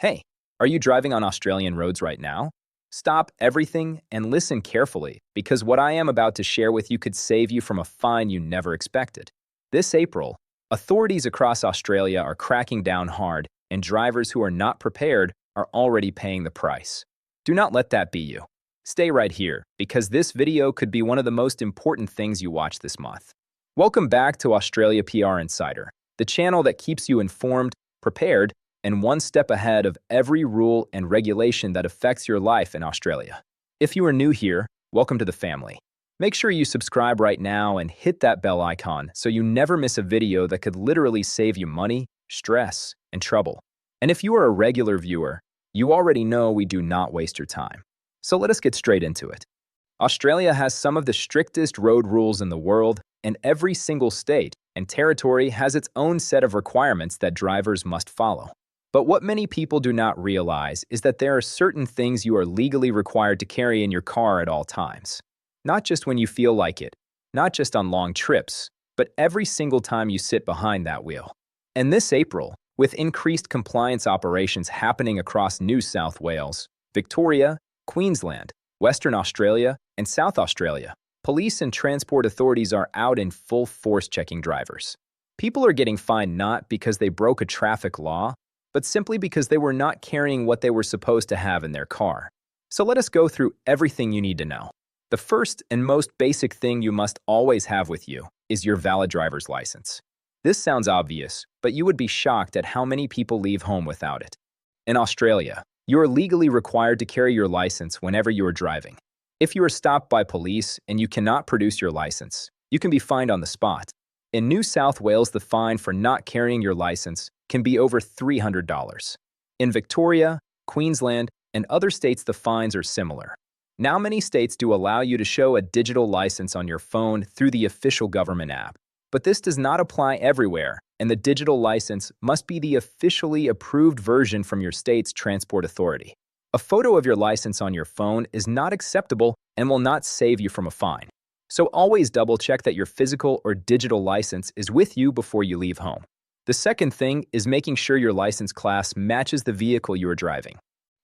Hey, are you driving on Australian roads right now? Stop everything and listen carefully, because what I am about to share with you could save you from a fine you never expected. This April, authorities across Australia are cracking down hard, and drivers who are not prepared are already paying the price. Do not let that be you. Stay right here, because this video could be one of the most important things you watch this month. Welcome back to Australia PR Insider, the channel that keeps you informed, prepared, and one step ahead of every rule and regulation that affects your life in Australia. If you are new here, welcome to the family. Make sure you subscribe right now and hit that bell icon so you never miss a video that could literally save you money, stress, and trouble. And if you are a regular viewer, you already know we do not waste your time. So let us get straight into it. Australia has some of the strictest road rules in the world, and every single state and territory has its own set of requirements that drivers must follow. But what many people do not realize is that there are certain things you are legally required to carry in your car at all times. Not just when you feel like it, not just on long trips, but every single time you sit behind that wheel. And this April, with increased compliance operations happening across New South Wales, Victoria, Queensland, Western Australia, and South Australia, police and transport authorities are out in full force checking drivers. People are getting fined not because they broke a traffic law, but simply because they were not carrying what they were supposed to have in their car. So let us go through everything you need to know. The first and most basic thing you must always have with you is your valid driver's license. This sounds obvious, but you would be shocked at how many people leave home without it. In Australia, you are legally required to carry your license whenever you are driving. If you are stopped by police and you cannot produce your license, you can be fined on the spot. In New South Wales, the fine for not carrying your license can be over $300. In Victoria, Queensland, and other states, the fines are similar. Now many states do allow you to show a digital license on your phone through the official government app. But this does not apply everywhere, and the digital license must be the officially approved version from your state's transport authority. A photo of your license on your phone is not acceptable and will not save you from a fine. So always double-check that your physical or digital license is with you before you leave home. The second thing is making sure your license class matches the vehicle you are driving.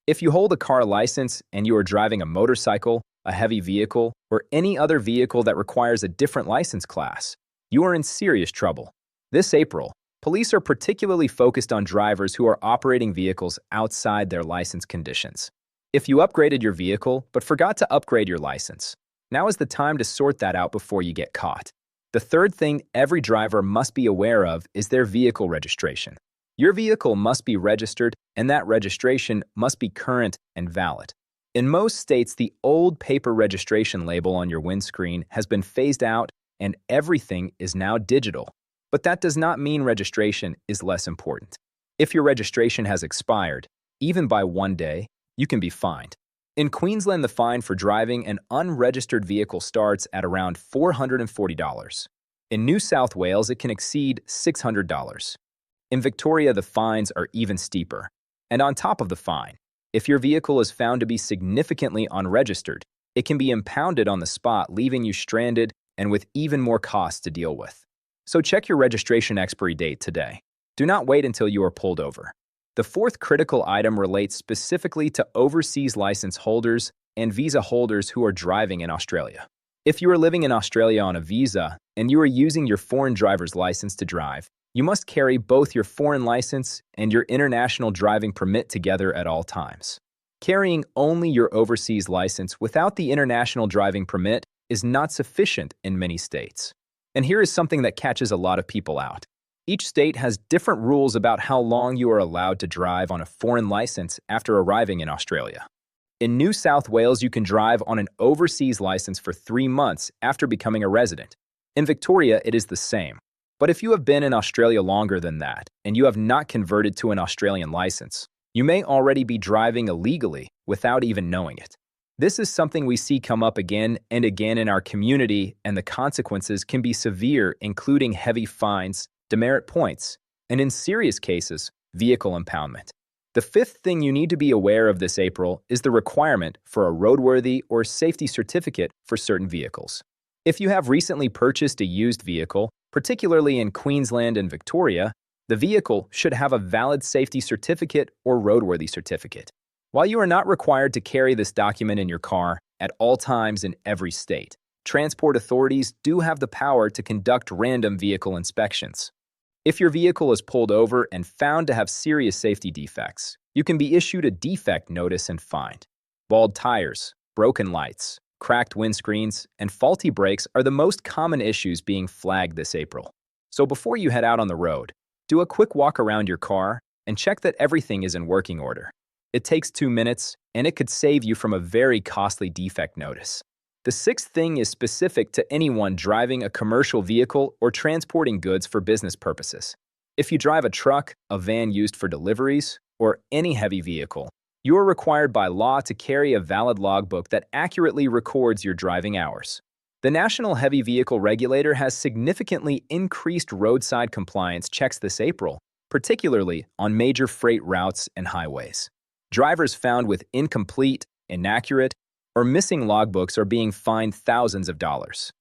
If you hold a car license and you are driving a motorcycle, a heavy vehicle, or any other vehicle that requires a different license class, you are in serious trouble. This April, police are particularly focused on drivers who are operating vehicles outside their license conditions. If you upgraded your vehicle but forgot to upgrade your license, now is the time to sort that out before you get caught. The third thing every driver must be aware of is their vehicle registration. Your vehicle must be registered, and that registration must be current and valid. In most states, the old paper registration label on your windscreen has been phased out and everything is now digital. But that does not mean registration is less important. If your registration has expired, even by one day, you can be fined. In Queensland, the fine for driving an unregistered vehicle starts at around $440. In New South Wales, it can exceed $600. In Victoria, the fines are even steeper. And on top of the fine, if your vehicle is found to be significantly unregistered, it can be impounded on the spot, leaving you stranded and with even more costs to deal with. So check your registration expiry date today. Do not wait until you are pulled over. The fourth critical item relates specifically to overseas license holders and visa holders who are driving in Australia. If you are living in Australia on a visa and you are using your foreign driver's license to drive, you must carry both your foreign license and your international driving permit together at all times. Carrying only your overseas license without the international driving permit is not sufficient in many states. And here is something that catches a lot of people out. Each state has different rules about how long you are allowed to drive on a foreign license after arriving in Australia. In New South Wales, you can drive on an overseas license for 3 months after becoming a resident. In Victoria, it is the same. But if you have been in Australia longer than that, and you have not converted to an Australian license, you may already be driving illegally without even knowing it. This is something we see come up again and again in our community, and the consequences can be severe, including heavy fines, demerit points, and in serious cases, vehicle impoundment. The fifth thing you need to be aware of this April is the requirement for a roadworthy or safety certificate for certain vehicles. If you have recently purchased a used vehicle, particularly in Queensland and Victoria, The vehicle should have a valid safety certificate or roadworthy certificate. While you are not required to carry this document in your car at all times in every state, transport authorities do have the power to conduct random vehicle inspections. If your vehicle is pulled over and found to have serious safety defects, you can be issued a defect notice and fined. Bald tires, broken lights, cracked windscreens, and faulty brakes are the most common issues being flagged this April. So before you head out on the road, do a quick walk around your car and check that everything is in working order. It takes 2 minutes, and it could save you from a very costly defect notice. The sixth thing is specific to anyone driving a commercial vehicle or transporting goods for business purposes. If you drive a truck, a van used for deliveries, or any heavy vehicle, you are required by law to carry a valid logbook that accurately records your driving hours. The National Heavy Vehicle Regulator has significantly increased roadside compliance checks this April, particularly on major freight routes and highways. Drivers found with incomplete, inaccurate, or missing logbooks are being fined thousands of dollars.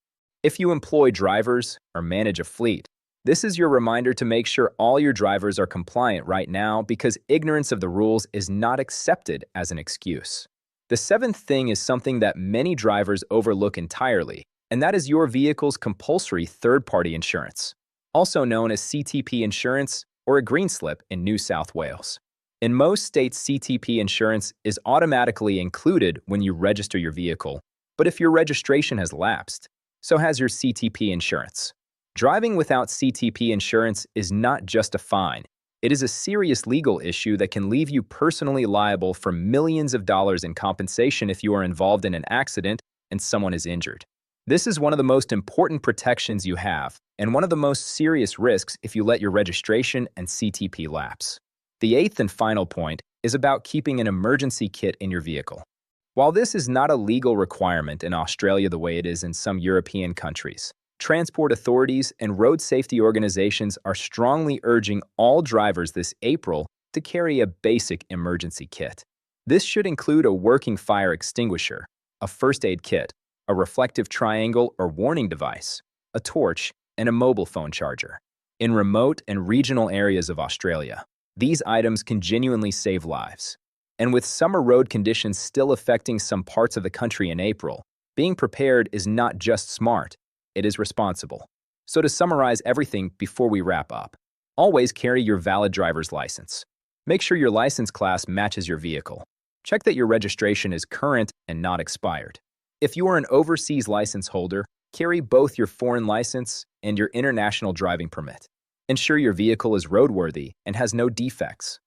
If you employ drivers or manage a fleet, this is your reminder to make sure all your drivers are compliant right now, because ignorance of the rules is not accepted as an excuse. The seventh thing is something that many drivers overlook entirely, and that is your vehicle's compulsory third-party insurance, also known as CTP insurance or a green slip in New South Wales. In most states, CTP insurance is automatically included when you register your vehicle, but if your registration has lapsed, so has your CTP insurance. Driving without CTP insurance is not just a fine. It is a serious legal issue that can leave you personally liable for millions of dollars in compensation if you are involved in an accident and someone is injured. This is one of the most important protections you have, and one of the most serious risks if you let your registration and CTP lapse. The eighth and final point is about keeping an emergency kit in your vehicle. While this is not a legal requirement in Australia the way it is in some European countries, transport authorities and road safety organizations are strongly urging all drivers this April to carry a basic emergency kit. This should include a working fire extinguisher, a first aid kit, a reflective triangle or warning device, a torch, and a mobile phone charger. In remote and regional areas of Australia, these items can genuinely save lives. And with summer road conditions still affecting some parts of the country in April, being prepared is not just smart, it is responsible. So to summarize everything before we wrap up, always carry your valid driver's license. Make sure your license class matches your vehicle. Check that your registration is current and not expired. If you are an overseas license holder, carry both your foreign license and your international driving permit. Ensure your vehicle is roadworthy and has no defects.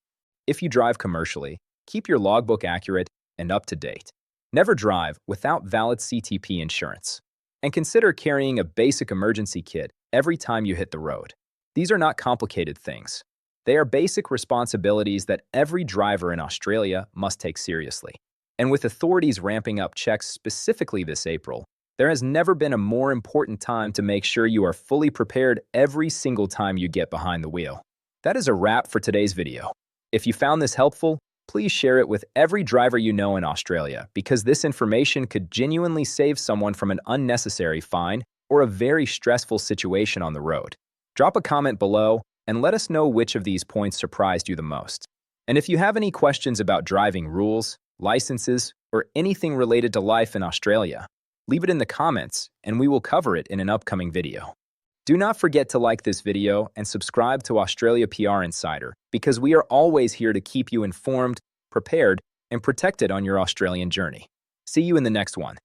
If you drive commercially, keep your logbook accurate and up to date. Never drive without valid CTP insurance. And consider carrying a basic emergency kit every time you hit the road. These are not complicated things. They are basic responsibilities that every driver in Australia must take seriously. And with authorities ramping up checks specifically this April, there has never been a more important time to make sure you are fully prepared every single time you get behind the wheel. That is a wrap for today's video. If you found this helpful, please share it with every driver you know in Australia, because this information could genuinely save someone from an unnecessary fine or a very stressful situation on the road. Drop a comment below and let us know which of these points surprised you the most. And if you have any questions about driving rules, licenses, or anything related to life in Australia, leave it in the comments and we will cover it in an upcoming video. Do not forget to like this video and subscribe to Australia PR Insider, because we are always here to keep you informed, prepared, and protected on your Australian journey. See you in the next one.